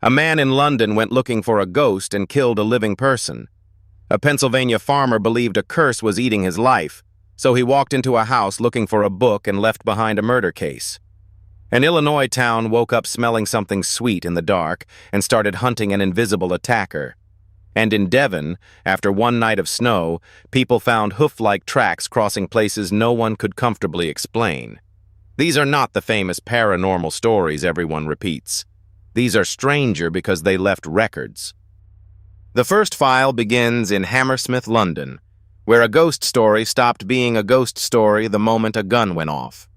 A man in London went looking for a ghost and killed a living person. A Pennsylvania farmer believed a curse was eating his life, so he walked into a house looking for a book and left behind a murder case. An Illinois town woke up smelling something sweet in the dark and started hunting an invisible attacker. And in Devon, after one night of snow, people found hoof-like tracks crossing places no one could comfortably explain. These are not the famous paranormal stories everyone repeats. These are stranger because they left records. The first file begins in Hammersmith, London, where a ghost story stopped being a ghost story the moment a gun went off.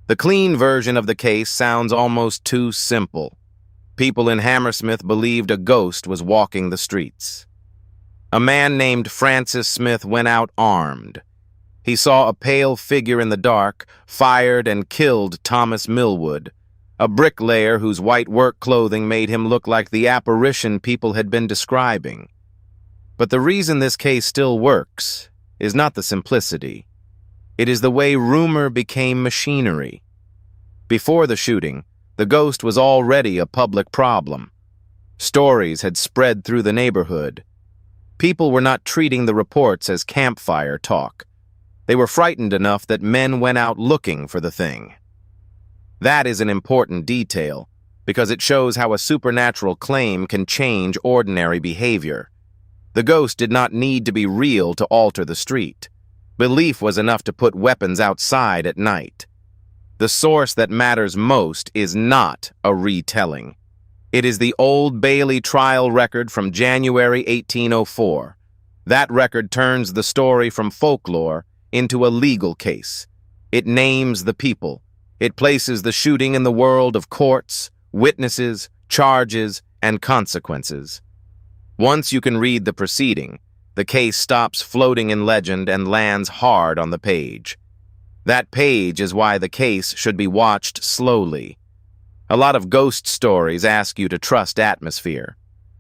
The clean version of the case sounds almost too simple. People in Hammersmith believed a ghost was walking the streets. A man named Francis Smith went out armed. He saw a pale figure in the dark, fired and killed Thomas Millwood, a bricklayer whose white work clothing made him look like the apparition people had been describing. But the reason this case still works is not the simplicity. It is the way rumor became machinery. Before the shooting, the ghost was already a public problem. Stories had spread through the neighborhood. People were not treating the reports as campfire talk. They were frightened enough that men went out looking for the thing. That is an important detail, because it shows how a supernatural claim can change ordinary behavior. The ghost did not need to be real to alter the street. Belief was enough to put weapons outside at night. The source that matters most is not a retelling. It is the Old Bailey trial record from January 1804. That record turns the story from folklore into a legal case. It names the people. It places the shooting in the world of courts, witnesses, charges, and consequences. Once you can read the proceeding, the case stops floating in legend and lands hard on the page. That page is why the case should be watched slowly. A lot of ghost stories ask you to trust atmosphere.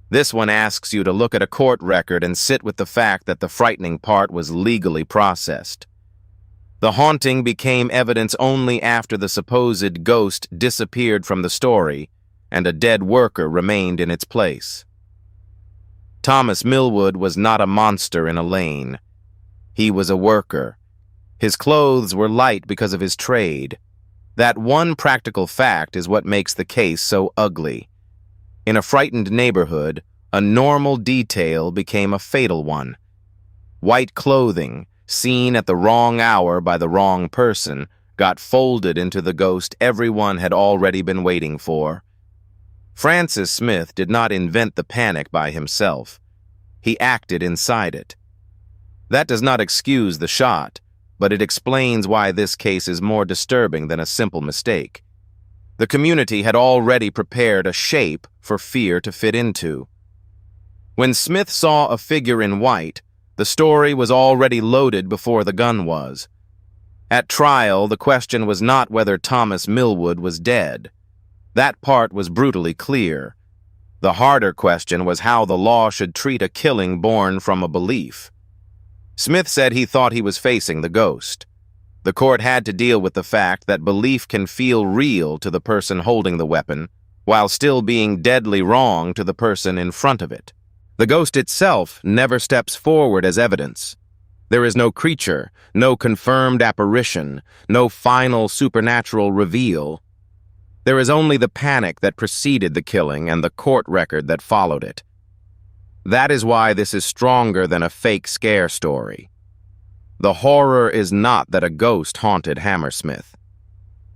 This one asks you to look at a court record and sit with the fact that the frightening part was legally processed. The haunting became evidence only after the supposed ghost disappeared from the story and a dead worker remained in its place. Thomas Millwood was not a monster in a lane. He was a worker. His clothes were light because of his trade. That one practical fact is what makes the case so ugly. In a frightened neighborhood, a normal detail became a fatal one. White clothing, seen at the wrong hour by the wrong person, got folded into the ghost everyone had already been waiting for. Francis Smith did not invent the panic by himself. He acted inside it. That does not excuse the shot, but it explains why this case is more disturbing than a simple mistake. The community had already prepared a shape for fear to fit into. When Smith saw a figure in white, the story was already loaded before the gun was. At trial, the question was not whether Thomas Millwood was dead. That part was brutally clear. The harder question was how the law should treat a killing born from a belief. Smith said he thought he was facing the ghost. The court had to deal with the fact that belief can feel real to the person holding the weapon, while still being deadly wrong to the person in front of it. The ghost itself never steps forward as evidence. There is no creature, no confirmed apparition, no final supernatural reveal. There is only the panic that preceded the killing and the court record that followed it. That is why this is stronger than a fake scare story. The horror is not that a ghost haunted Hammersmith.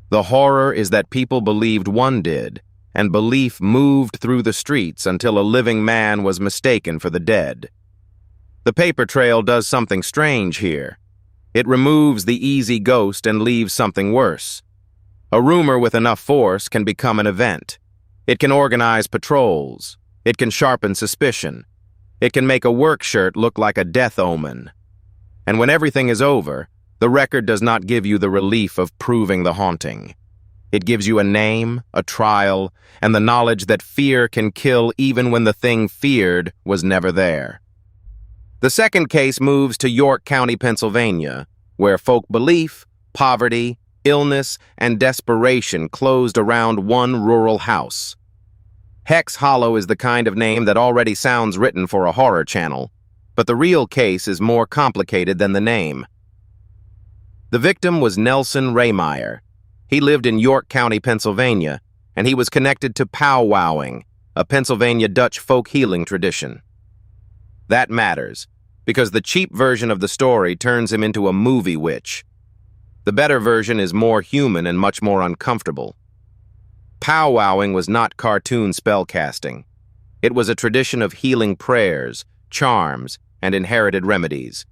The horror is that people believed one did, and belief moved through the streets until a living man was mistaken for the dead. The paper trail does something strange here. It removes the easy ghost and leaves something worse. A rumor with enough force can become an event. It can organize patrols. It can sharpen suspicion. It can make a work shirt look like a death omen. And when everything is over, the record does not give you the relief of proving the haunting. It gives you a name, a trial, and the knowledge that fear can kill even when the thing feared was never there. The second case moves to York County, Pennsylvania, where folk belief, poverty, illness, and desperation closed around one rural house. Hex Hollow is the kind of name that already sounds written for a horror channel, but the real case is more complicated than the name. The victim was Nelson Rehmeyer. He lived in York County, Pennsylvania, and he was connected to powwowing, a Pennsylvania Dutch folk healing tradition. That matters, because the cheap version of the story turns him into a movie witch. The better version is more human and much more uncomfortable. Powwowing was not cartoon spellcasting. It was a tradition of healing prayers, charms, and inherited remedies.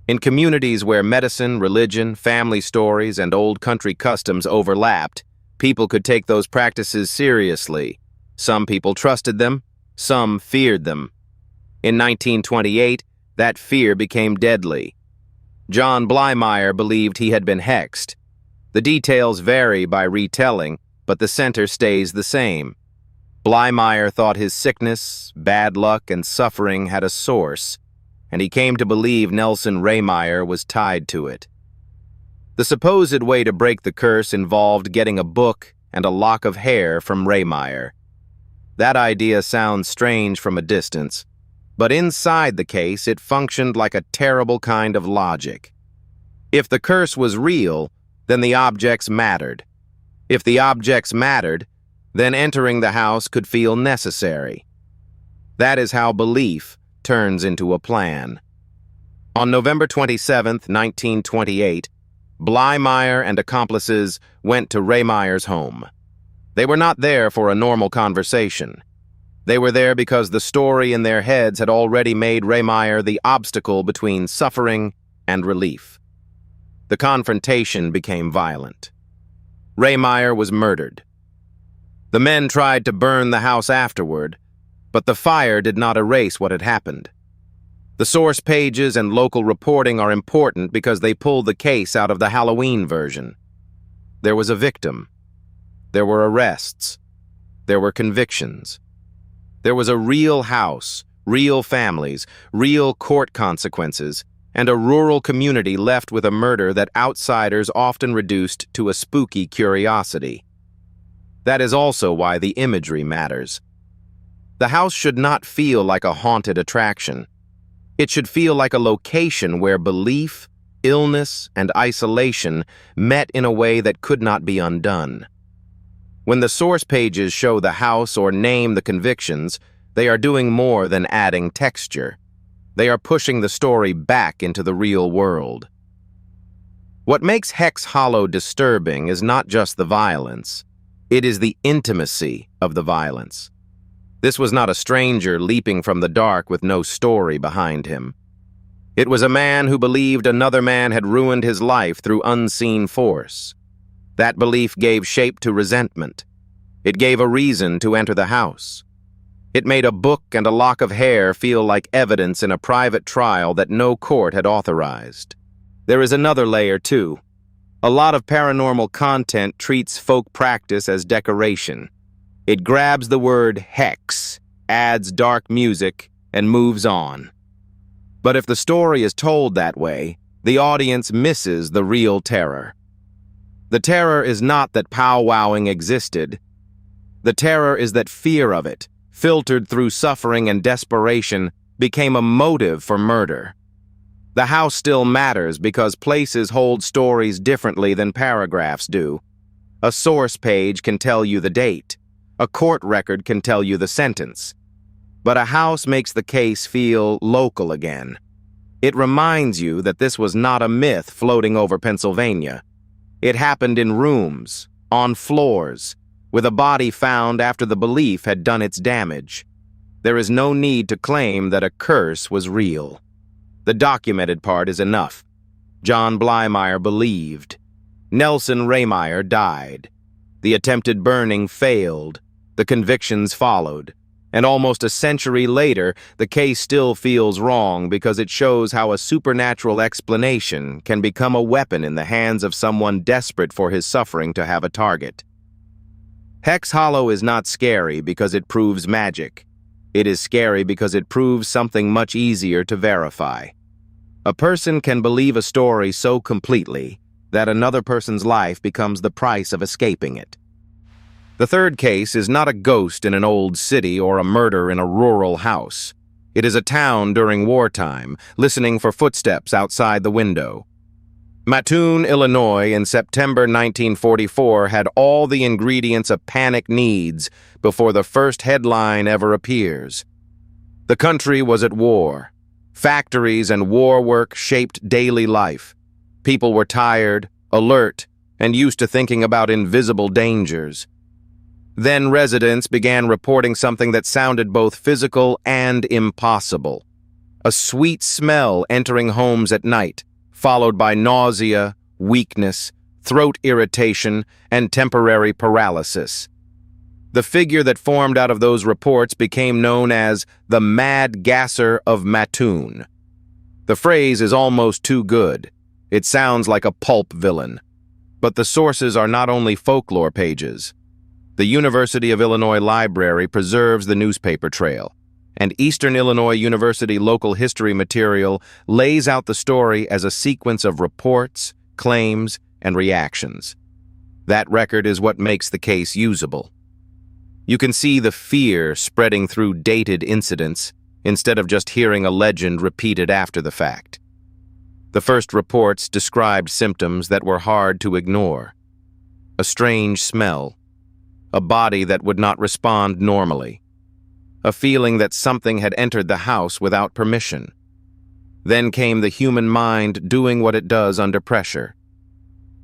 In communities where medicine, religion, family stories, and old country customs overlapped, people could take those practices seriously. Some people trusted them, some feared them. In 1928, that fear became deadly. John Blymeyer believed he had been hexed. The details vary by retelling, but the center stays the same. Blymeyer thought his sickness, bad luck, and suffering had a source, and he came to believe Nelson Rehmeyer was tied to it. The supposed way to break the curse involved getting a book and a lock of hair from Rehmeyer. That idea sounds strange from a distance, but inside the case it functioned like a terrible kind of logic. If the curse was real, then the objects mattered. If the objects mattered, then entering the house could feel necessary. That is how belief turns into a plan. On November 27, 1928, Blymeyer and accomplices went to Rehmeyer's home. They were not there for a normal conversation. They were there because the story in their heads had already made Rehmeyer the obstacle between suffering and relief. The confrontation became violent. Rehmeyer was murdered. The men tried to burn the house afterward, but the fire did not erase what had happened. The source pages and local reporting are important because they pull the case out of the Halloween version. There was a victim. There were arrests. There were convictions. There was a real house, real families, real court consequences, and a rural community left with a murder that outsiders often reduced to a spooky curiosity. That is also why the imagery matters. The house should not feel like a haunted attraction. It should feel like a location where belief, illness, and isolation met in a way that could not be undone. When the source pages show the house or name the convictions, they are doing more than adding texture. They are pushing the story back into the real world. What makes Hex Hollow disturbing is not just the violence. It is the intimacy of the violence. This was not a stranger leaping from the dark with no story behind him. It was a man who believed another man had ruined his life through unseen force. That belief gave shape to resentment. It gave a reason to enter the house. It made a book and a lock of hair feel like evidence in a private trial that no court had authorized. There is another layer, too. A lot of paranormal content treats folk practice as decoration. It grabs the word hex, adds dark music, and moves on. But if the story is told that way, the audience misses the real terror. The terror is not that powwowing existed. The terror is that fear of it, filtered through suffering and desperation, became a motive for murder. The house still matters because places hold stories differently than paragraphs do. A source page can tell you the date. A court record can tell you the sentence. But a house makes the case feel local again. It reminds you that this was not a myth floating over Pennsylvania. It happened in rooms, on floors, with a body found after the belief had done its damage. There is no need to claim that a curse was real. The documented part is enough. John Blymeyer believed. Nelson Rehmeyer died. The attempted burning failed. The convictions followed. And almost a century later, the case still feels wrong because it shows how a supernatural explanation can become a weapon in the hands of someone desperate for his suffering to have a target. Hex Hollow is not scary because it proves magic. It is scary because it proves something much easier to verify. A person can believe a story so completely that another person's life becomes the price of escaping it. The third case is not a ghost in an old city or a murder in a rural house. It is a town during wartime, listening for footsteps outside the window. Mattoon, Illinois, in September 1944 had all the ingredients a panic needs before the first headline ever appears. The country was at war. Factories and war work shaped daily life. People were tired, alert, and used to thinking about invisible dangers. Then residents began reporting something that sounded both physical and impossible. A sweet smell entering homes at night, followed by nausea, weakness, throat irritation, and temporary paralysis. The figure that formed out of those reports became known as the Mad Gasser of Mattoon. The phrase is almost too good. It sounds like a pulp villain. But the sources are not only folklore pages. The University of Illinois Library preserves the newspaper trail, and Eastern Illinois University local history material lays out the story as a sequence of reports, claims, and reactions. That record is what makes the case usable. You can see the fear spreading through dated incidents instead of just hearing a legend repeated after the fact. The first reports described symptoms that were hard to ignore. A strange smell, a body that would not respond normally, a feeling that something had entered the house without permission. Then came the human mind doing what it does under pressure.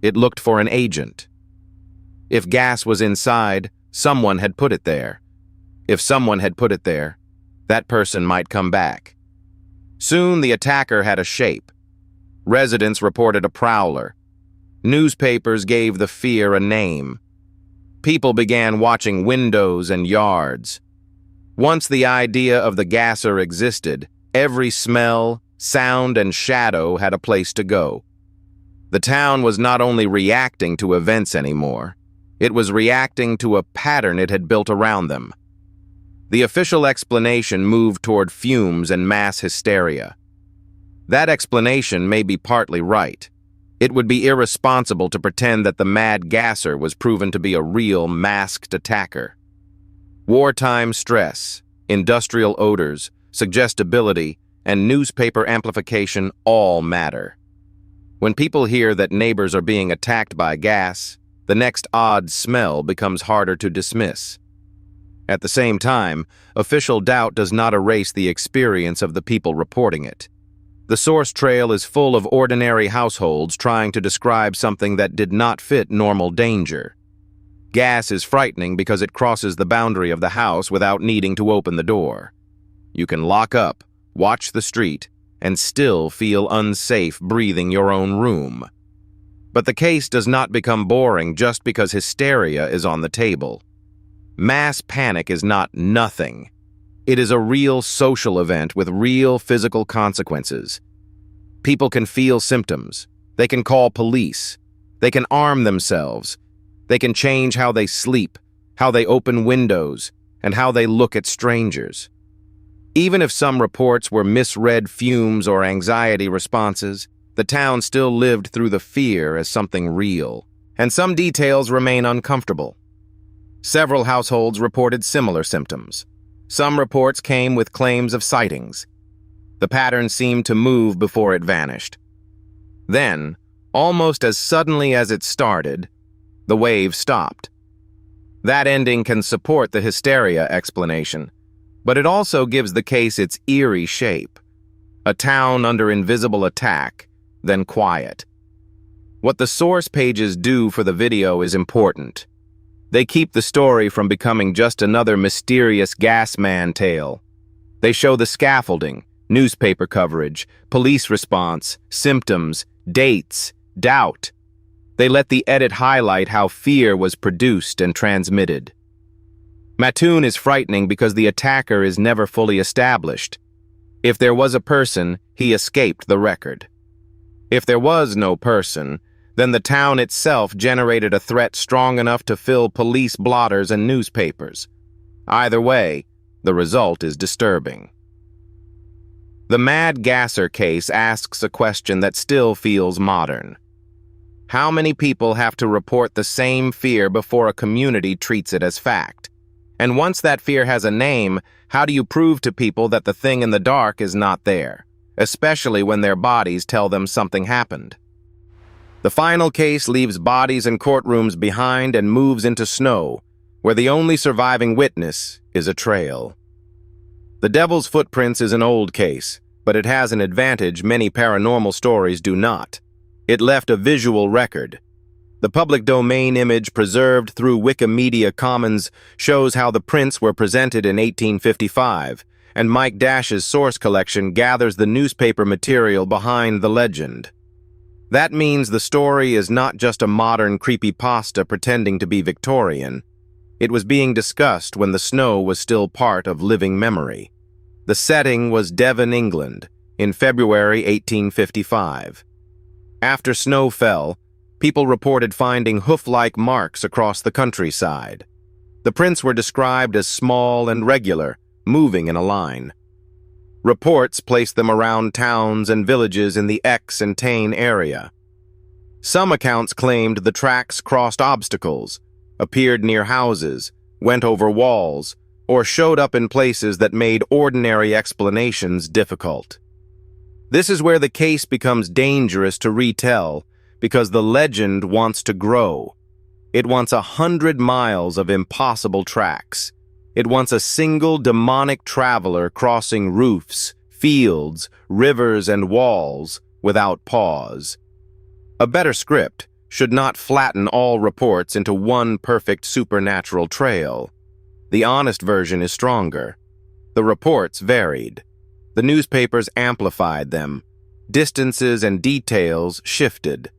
It looked for an agent. If gas was inside, someone had put it there. If someone had put it there, that person might come back. Soon the attacker had a shape. Residents reported a prowler. Newspapers gave the fear a name. People began watching windows and yards. Once the idea of the gasser existed, every smell, sound, and shadow had a place to go. The town was not only reacting to events anymore, it was reacting to a pattern it had built around them. The official explanation moved toward fumes and mass hysteria. That explanation may be partly right. It would be irresponsible to pretend that the Mad Gasser was proven to be a real masked attacker. Wartime stress, industrial odors, suggestibility, and newspaper amplification all matter. When people hear that neighbors are being attacked by gas, the next odd smell becomes harder to dismiss. At the same time, official doubt does not erase the experience of the people reporting it. The source trail is full of ordinary households trying to describe something that did not fit normal danger. Gas is frightening because it crosses the boundary of the house without needing to open the door. You can lock up, watch the street, and still feel unsafe breathing your own room. But the case does not become boring just because hysteria is on the table. Mass panic is not nothing. It is a real social event with real physical consequences. People can feel symptoms. They can call police. They can arm themselves. They can change how they sleep, how they open windows, and how they look at strangers. Even if some reports were misread fumes or anxiety responses, the town still lived through the fear as something real, and some details remain uncomfortable. Several households reported similar symptoms. Some reports came with claims of sightings. The pattern seemed to move before it vanished. Then, almost as suddenly as it started, the wave stopped. That ending can support the hysteria explanation, but it also gives the case its eerie shape. A town under invisible attack, then quiet. What the source pages do for the video is important. They keep the story from becoming just another mysterious gas man tale. They show the scaffolding, newspaper coverage, police response, symptoms, dates, doubt. They let the edit highlight how fear was produced and transmitted. Mattoon is frightening because the attacker is never fully established. If there was a person, he escaped the record. If there was no person, then the town itself generated a threat strong enough to fill police blotters and newspapers. Either way, the result is disturbing. The Mad Gasser case asks a question that still feels modern. How many people have to report the same fear before a community treats it as fact? And once that fear has a name, how do you prove to people that the thing in the dark is not there, especially when their bodies tell them something happened? The final case leaves bodies and courtrooms behind and moves into snow, where the only surviving witness is a trail. The Devil's Footprints is an old case, but it has an advantage many paranormal stories do not. It left a visual record. The public domain image preserved through Wikimedia Commons shows how the prints were presented in 1855, and Mike Dash's source collection gathers the newspaper material behind the legend. That means the story is not just a modern creepypasta pretending to be Victorian. It was being discussed when the snow was still part of living memory. The setting was Devon, England, in February 1855. After snow fell, people reported finding hoof-like marks across the countryside. The prints were described as small and regular, moving in a line. Reports placed them around towns and villages in the Exe and Tain area. Some accounts claimed the tracks crossed obstacles, appeared near houses, went over walls, or showed up in places that made ordinary explanations difficult. This is where the case becomes dangerous to retell, because the legend wants to grow. It wants 100 miles of impossible tracks. It wants a single demonic traveler crossing roofs, fields, rivers, and walls without pause. A better script should not flatten all reports into one perfect supernatural trail. The honest version is stronger. The reports varied. The newspapers amplified them. Distances and details shifted.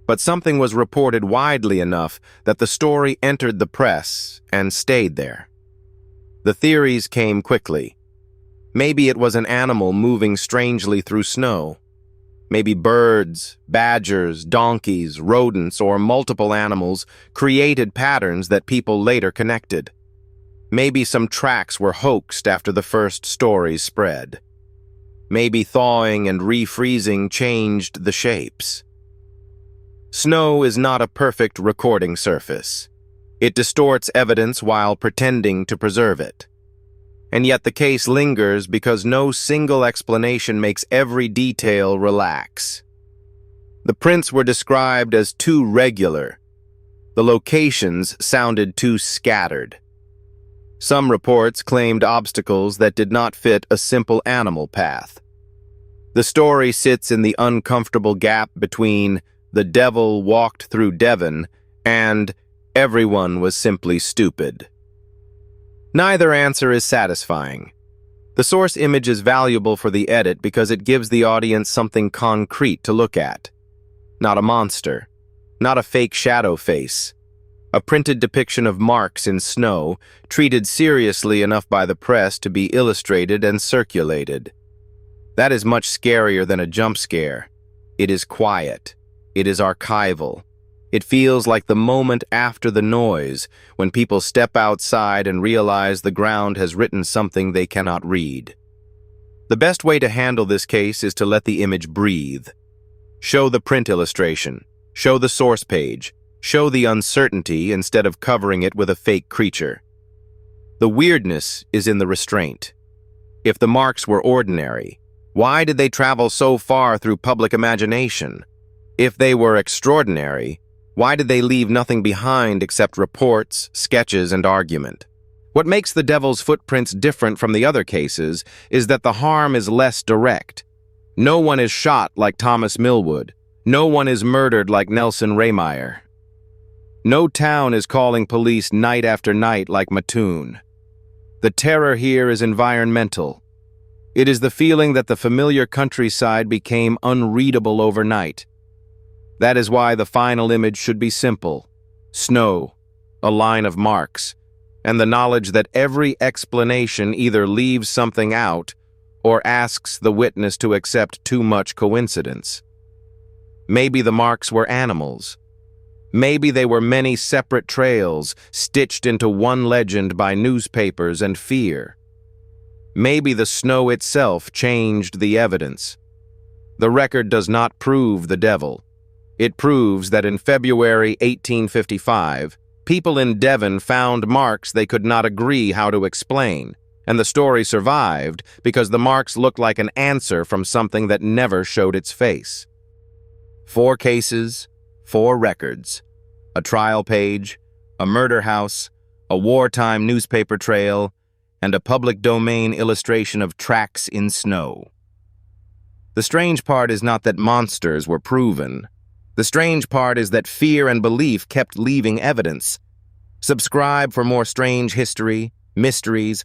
But something was reported widely enough that the story entered the press and stayed there. The theories came quickly. Maybe it was an animal moving strangely through snow. Maybe birds, badgers, donkeys, rodents, or multiple animals created patterns that people later connected. Maybe some tracks were hoaxed after the first stories spread. Maybe thawing and refreezing changed the shapes. Snow is not a perfect recording surface. It distorts evidence while pretending to preserve it. And yet the case lingers because no single explanation makes every detail relax. The prints were described as too regular. The locations sounded too scattered. Some reports claimed obstacles that did not fit a simple animal path. The story sits in the uncomfortable gap between "the devil walked through Devon" and "everyone was simply stupid." Neither answer is satisfying. The source image is valuable for the edit because it gives the audience something concrete to look at. Not a monster, not a fake shadow face. A printed depiction of marks in snow, treated seriously enough by the press to be illustrated and circulated. That is much scarier than a jump scare. It is quiet. It is archival. It feels like the moment after the noise, when people step outside and realize the ground has written something they cannot read. The best way to handle this case is to let the image breathe. Show the print illustration. Show the source page. Show the uncertainty instead of covering it with a fake creature. The weirdness is in the restraint. If the marks were ordinary, why did they travel so far through public imagination? If they were extraordinary, why did they leave nothing behind except reports, sketches, and argument? What makes the Devil's Footprints different from the other cases is that the harm is less direct. No one is shot like Thomas Millwood. No one is murdered like Nelson Rehmeyer. No town is calling police night after night like Mattoon. The terror here is environmental. It is the feeling that the familiar countryside became unreadable overnight. That is why the final image should be simple: snow, a line of marks, and the knowledge that every explanation either leaves something out or asks the witness to accept too much coincidence. Maybe the marks were animals. Maybe they were many separate trails stitched into one legend by newspapers and fear. Maybe the snow itself changed the evidence. The record does not prove the devil. It proves that in February 1855, people in Devon found marks they could not agree how to explain, and the story survived because the marks looked like an answer from something that never showed its face. 4 cases, 4 records, a trial page, a murder house, a wartime newspaper trail, and a public domain illustration of tracks in snow. The strange part is not that monsters were proven. The strange part is that fear and belief kept leaving evidence. Subscribe for more strange history, mysteries,